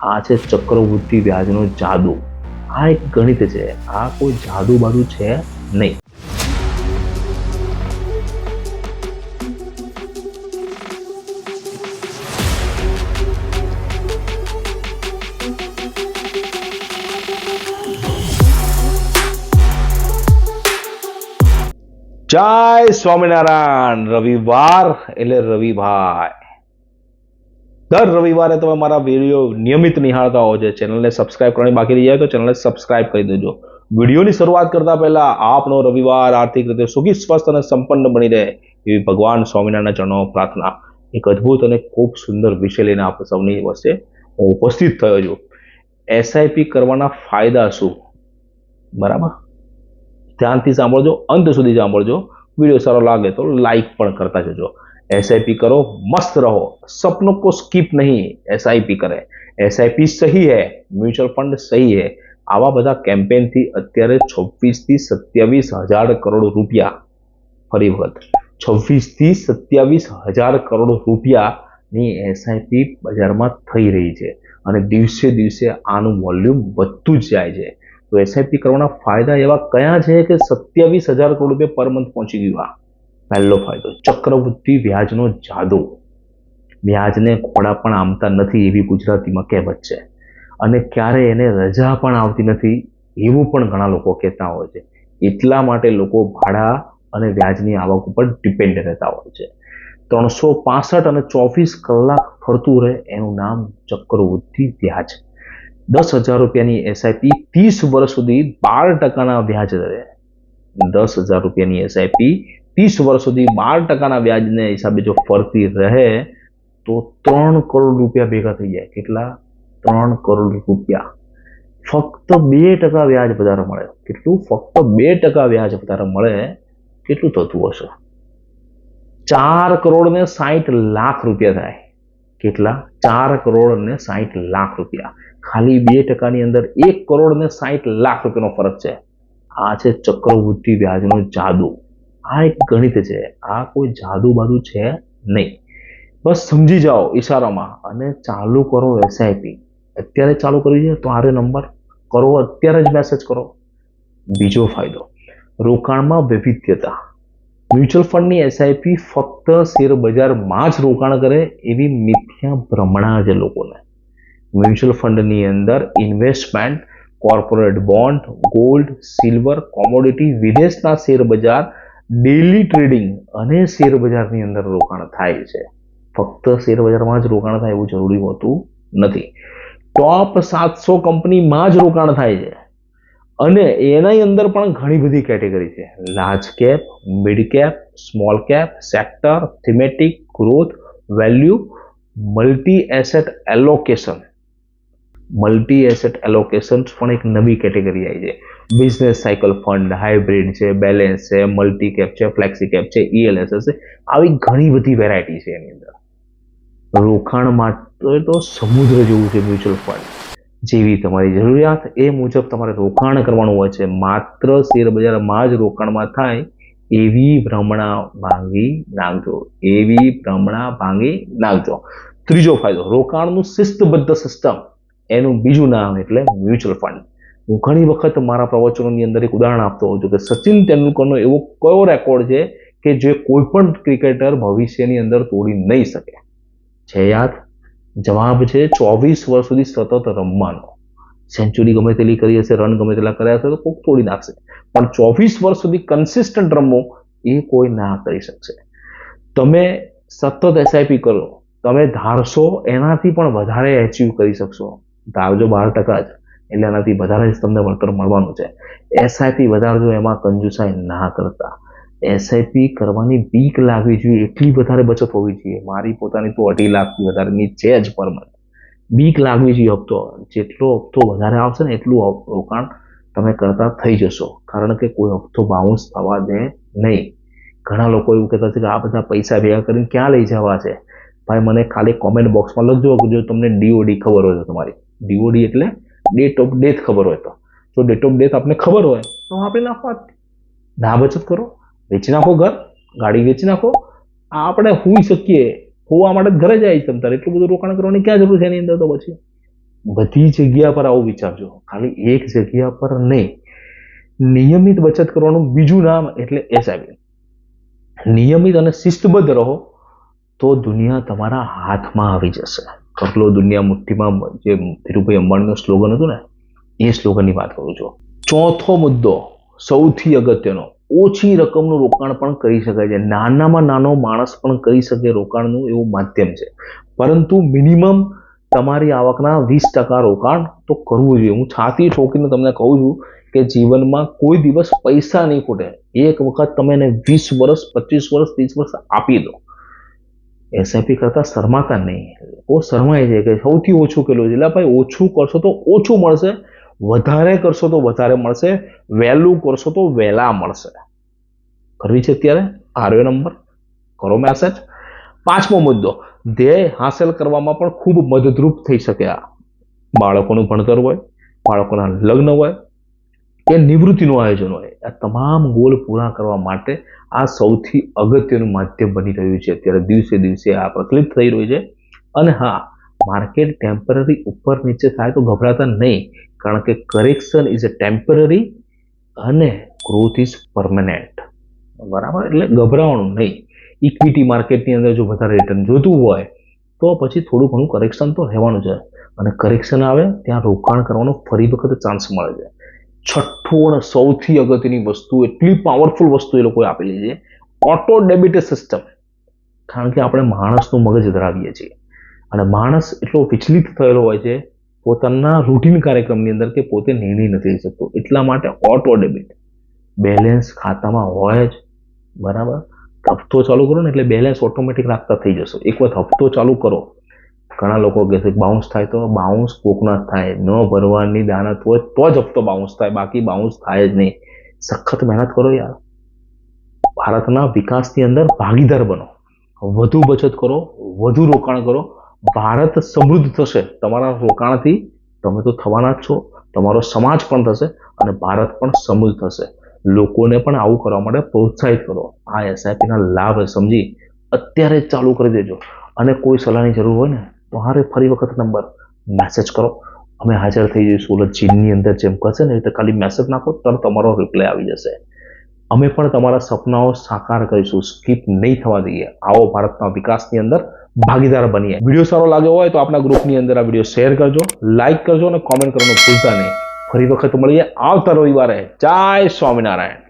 આ છે ચક્રવૃદ્ધિ વ્યાજનો જાદુ. આ એક ગણિત છે, આ કોઈ જાદુ બાદુ છે નહીં. જય સ્વામિનારાયણ. રવિવાર એટલે રવિભાઈ. દર રવિવારે તમે મારા વિડીયો નિયમિત નિહાળતા હો છો. ચેનલને સબસ્ક્રાઇબ કરવાની બાકી રહી જાય તો ચેનલને સબસ્ક્રાઇબ કરી દેજો. વિડીયોની શરૂઆત કરતા પહેલા આપનો રવિવાર આર્થિક રીતે સુખી, સ્વસ્થ અને સંપન્ન બની રહે એવી ભગવાન સ્વામિનારાયણના ચરણોમાં પ્રાર્થના. એક અદ્ભુત અને ખૂબ સુંદર વિષય લઈને આપ સૌની વચ્ચે હું ઉપસ્થિત થયો છું. એસઆઈપી કરવાના ફાયદા શું? બરાબર, ધ્યાનથી સાંભળજો, અંત સુધી સાંભળજો. વિડીયો સારો લાગે તો લાઈક પણ કરતા જજો. एसआईपी करो, मस्त रहो, सपनों को स्किप नहीं. एसआईपी करे, एसआईपी सही है, म्यूचुअल फंड सही है. આવા બધા કેમ્પેન થી અત્યારે 26 થી 27 હજાર કરોડ રૂપિયા, ફરી વખત 26 થી 27 હજાર કરોડ રૂપિયાની એસઆઈપી બજારમાં થઈ રહી છે અને દિવસે દિવસે આનું વોલ્યુમ વધતું જ જાય છે. તો એસઆઈપી કરવાના ફાયદા એવા કયા છે કે 27,000 કરોડ રૂપિયા પર મંથ પહોંચી ગયા? પહેલો ફાયદો, ચક્રવૃદ્ધિ વ્યાજનો જાદુ. વ્યાજને ઘોડા પણ આમતા નથી એવી ગુજરાતીમાં કહેવત છે, અને ક્યારે એને રજા પણ આવતી નથી એવું પણ ઘણા લોકો કહેતા હોય છે. એટલા માટે લોકો ભાડા અને વ્યાજની આવક ઉપર ડિપેન્ડ રહેતા હોય છે. 365 અને 24 કલાક ફરતું રહે એનું નામ ચક્રવૃદ્ધિ વ્યાજ. 10,000 રૂપિયાની એસઆઈપી 30 વર્ષ સુધી 12% વ્યાજ રહે. 10,000 રૂપિયાની એસઆઈપી 30 વર્ષ સુધી 12% વ્યાજને હિસાબે જો ફરતી રહે તો 3 કરોડ રૂપિયા ભેગા થઈ જાય. કેટલા? 3 કરોડ રૂપિયા. ફક્ત 2% વ્યાજ વધારે મળે. કેટલું? ફક્ત 2% વ્યાજ વધારે મળે. કેટલું થતું હશે? 4 કરોડ ને 60 લાખ રૂપિયા થાય. કેટલા? 4 કરોડ ને 60 લાખ રૂપિયા. ખાલી 2%ની અંદર 1 કરોડ ને 60 લાખ રૂપિયાનો ફરક છે. આ છે ચક્રવૃદ્ધિ વ્યાજનો જાદુ. આ એક ગણિત છે, આ કોઈ જાદુ બાદુ છે નહીં. બસ સમજી જાઓ ઈશારામાં અને ચાલુ કરો એસઆઈપી. અત્યારે ચાલુ કરવી છે તો આરે નંબર કરો, અત્યારે જ મેસેજ કરો. બીજો ફાયદો, રોકાણમાં વૈવિધ્યતા. મ્યુચ્યુઅલ ફંડની એસઆઈપી ફક્ત શેર બજારમાં જ રોકાણ કરે એવી મિથ્યા ભ્રમણા છે લોકોને. મ્યુચ્યુઅલ ફંડની અંદર investment corporate bond, gold, silver, commodity, વિદેશના શેર બજાર, ડેલી ટ્રેડિંગ અને શેર બજારની અંદર રોકાણ થાય છે. ફક્ત શેર બજારમાં જ રોકાણ થાય એવું જરૂરી હોતું નથી. ટોપ 700 કંપનીમાં જ રોકાણ થાય છે અને એના અંદર પણ ઘણી બધી કેટેગરી છે. Large cap, mid cap, small cap, sector, thematic, growth, value, multi asset allocation. Multi asset allocation પણ એક નવી કેટેગરી આવી છે. બિઝનેસ સાયકલ ફંડ, હાઇબ્રિડ છે, બેલેન્સ છે, મલ્ટી કેપ છે, ફ્લેક્સી કેપ છે, ELSS છે. આવી ઘણી બધી વેરાયટી છે એની અંદર. રોકાણ માટે તો સમુદ્ર જેવું છે મ્યુચ્યુઅલ ફંડ. જેવી તમારી જરૂરિયાત એ મુજબ તમારે રોકાણ કરવાનું હોય છે. માત્ર શેર બજારમાં જ રોકાણમાં થાય એવી ભ્રમણા ભાંગી નાખજો. એવી ભ્રમણા ભાંગી નાખજો. ત્રીજો ફાયદો, રોકાણનું શિસ્તબદ્ધ સિસ્ટમ. એનું બીજું નામ એટલે મ્યુચ્યુઅલ ફંડ. હું ઘણી વખત મારા પ્રવચનોની અંદર એક ઉદાહરણ આપતો હોઉં છું કે સચિન તેંડુલકરનો એવો કયો રેકોર્ડ છે કે જે કોઈ પણ ક્રિકેટર ભવિષ્યની અંદર તોડી નહીં શકે? છે યાદ? જવાબ છે 24 વર્ષ સુધી સતત રમવાનો. સેન્ચુરી ગમે તેટલી કરી હશે, રન ગમે તેટલા કર્યા હશે તો કોઈ તોડી નાખશે, પણ 24 વર્ષ સુધી કન્સિસ્ટન્ટ રમવું એ કોઈ ના કરી શકશે. તમે સતત એસઆઈપી કરો, તમે ધારશો એનાથી પણ વધારે એચીવ કરી શકશો. ધારજો 12% જ, એટલે એનાથી વધારે જ તમને વળતર મળવાનું છે. એસઆઈપી વધારજો, એમાં કંજુસાઈ ના કરતા. એસઆઈપી કરવાની બીક લાગવી જોઈએ, એટલી વધારે બચત હોવી જોઈએ. મારી પોતાની તો 2.5 લાખથી વધારેની છે જ પર મંથ. બીક લાગવી જોઈએ. હપ્તો જેટલો હપ્તો વધારે આવશે ને એટલું રોકાણ તમે કરતા થઈ જશો, કારણ કે કોઈ હપ્તો બાઉન્સ થવા દે નહીં. ઘણા લોકો એવું કહેતા છે કે આ બધા પૈસા ભેગા કરીને ક્યાં લઈ જવા છે? ભાઈ મને ખાલી કોમેન્ટ બોક્સમાં લખજો જો તમને ડીઓડી ખબર હોય તો. તમારી ડીઓડી એટલે ડેટ ઓફ ડેથ ખબર હોય તો. જો ડેટ ઓફ ડેથ આપને ખબર હોય તો આપણે નાખવા ના બચત કરો. વેચી નાખો ઘર, ગાડી વેચી નાખો. આપણે હોઈ શકીએ, હોવા માટે ઘરે જાય તમ તારે. એટલું બધું રોકાણ કરવાની ક્યાં જરૂર છે એની અંદર? તો પછી બધી જગ્યા પર આવું વિચારજો, ખાલી એક જગ્યા પર નહીં. નિયમિત બચત કરવાનું બીજું નામ એટલે એસઆઈપી. નિયમિત અને શિસ્તબદ્ધ રહો તો દુનિયા તમારા હાથમાં આવી જશે. કપલો દુનિયા મુઠ્ઠીમાં, જે ધીરુભાઈ અંબાણીનું સ્લોગન હતું ને, એ સ્લોગનની વાત કરું છું. ચોથો મુદ્દો સૌથી અગત્યનો, ઓછી રકમનું રોકાણ પણ કરી શકાય છે. નાનામાં નાનો માણસ પણ કરી શકે રોકાણનું એવું માધ્યમ છે, પરંતુ મિનિમમ તમારી આવકના 20% રોકાણ તો કરવું જોઈએ. હું છાતી ઠોકીને તમને કહું છું કે જીવનમાં કોઈ દિવસ પૈસા નહીં ખૂટે. એક વખત તમે એને 20 વર્ષ, 25 વર્ષ, 30 વર્ષ આપી દો. એસઆઈપી કરતા શરમાતા નહીં. બહુ શરમાય છે કે સૌથી ઓછું કેટલું છે. એટલે ભાઈ ઓછું કરશો તો ઓછું મળશે, વધારે કરશો તો વધારે મળશે, વહેલું કરશો તો વહેલા મળશે. કરવી છે અત્યારે આરવે નંબર, કરો મેસેજ. પાંચમો મુદ્દો, ધ્યેય હાંસલ કરવામાં પણ ખૂબ મદદરૂપ થઈ શકે. આ બાળકોનું ભણતર હોય, બાળકોના લગ્ન હોય કે નિવૃત્તિનું આયોજન હોય, આ તમામ ગોલ પૂરા કરવા માટે આ સૌથી અગત્યનું માધ્યમ બની રહ્યું છે. અત્યારે દિવસે દિવસે આ પ્રચલિત થઈ રહ્યું છે. અને હા, માર્કેટ ટેમ્પરરી ઉપર નીચે થાય તો ગભરાતા નહીં, કારણ કે કરેક્શન ઇઝ અ ટેમ્પરરી અને ગ્રોથ ઇઝ પરમેનન્ટ. બરાબર, એટલે ગભરાવાનું નહીં. ઇક્વિટી માર્કેટની અંદર જો વધારે રિટર્ન જોતું હોય તો પછી થોડું ઘણું કરેક્શન તો રહેવાનું છે, અને કરેક્શન આવે ત્યાં રોકાણ કરવાનો ફરી વખત ચાન્સ મળે છે. છઠ્ઠું અને સૌથી અગત્યની વસ્તુ, એટલી પાવરફુલ વસ્તુ એ લોકોએ આપેલી છે, ઓટો ડેબિટ સિસ્ટમ. કારણ કે આપણે માણસનું મગજ ધરાવીએ છીએ, અને માણસ એટલો વિચલિત થયેલો હોય છે પોતાના રૂટીન કાર્યક્રમની અંદર કે પોતે નિર્ણય નથી લઈ શકતો. એટલા માટે ઓટો ડેબિટ બેલેન્સ ખાતામાં હોય જ. બરાબર, હપ્તો ચાલુ કરો ને એટલે બેલેન્સ ઓટોમેટિક રાખતા થઈ જશો. એક વખત હપ્તો ચાલુ કરો, ઘણા લોકો કહે છે બાઉન્સ થાય, તો બાઉન્સ કોકના થાય. ન ભરવાની દાનત હોય તો જ હપ્તો બાઉન્સ થાય, બાકી બાઉન્સ થાય જ નહીં. સખત મહેનત કરો યાર, ભારતના વિકાસની અંદર ભાગીદાર બનો, વધુ બચત કરો, વધુ રોકાણ કરો. ભારત સમૃદ્ધ થશે તમારા રોકાણથી. તમે તો થવાના જ છો, તમારો સમાજ પણ થશે અને ભારત પણ સમૃદ્ધ થશે. લોકોને પણ આવું કરવા માટે પ્રોત્સાહિત કરો. આ એસઆઈપીના લાભ સમજી અત્યારે જ ચાલુ કરી દેજો. અને કોઈ સલાહની જરૂર હોય ને તો હારે ફરી વખત નંબર મેસેજ કરો, અમે હાજર થઈ જઈશું. ઓલા ચીનની અંદર જેમ કરશે ને એ રીતે ખાલી મેસેજ નાખો, તરત તમારો રિપ્લાય આવી જશે. અમે પણ તમારા સપનાઓ સાકાર કરીશું, સ્કીપ નહીં થવા દઈએ. આવો ભારતના વિકાસની અંદર ભાગીદાર બનીએ. વિડીયો સારો લાગ્યો હોય તો આપણા ગ્રુપની અંદર આ વિડીયો શેર કરજો, લાઈક કરજો અને કોમેન્ટ કરવાનું ભૂલતા નહીં. ફરી વખત મળીએ આવતા રવિવારે. જય સ્વામિનારાયણ.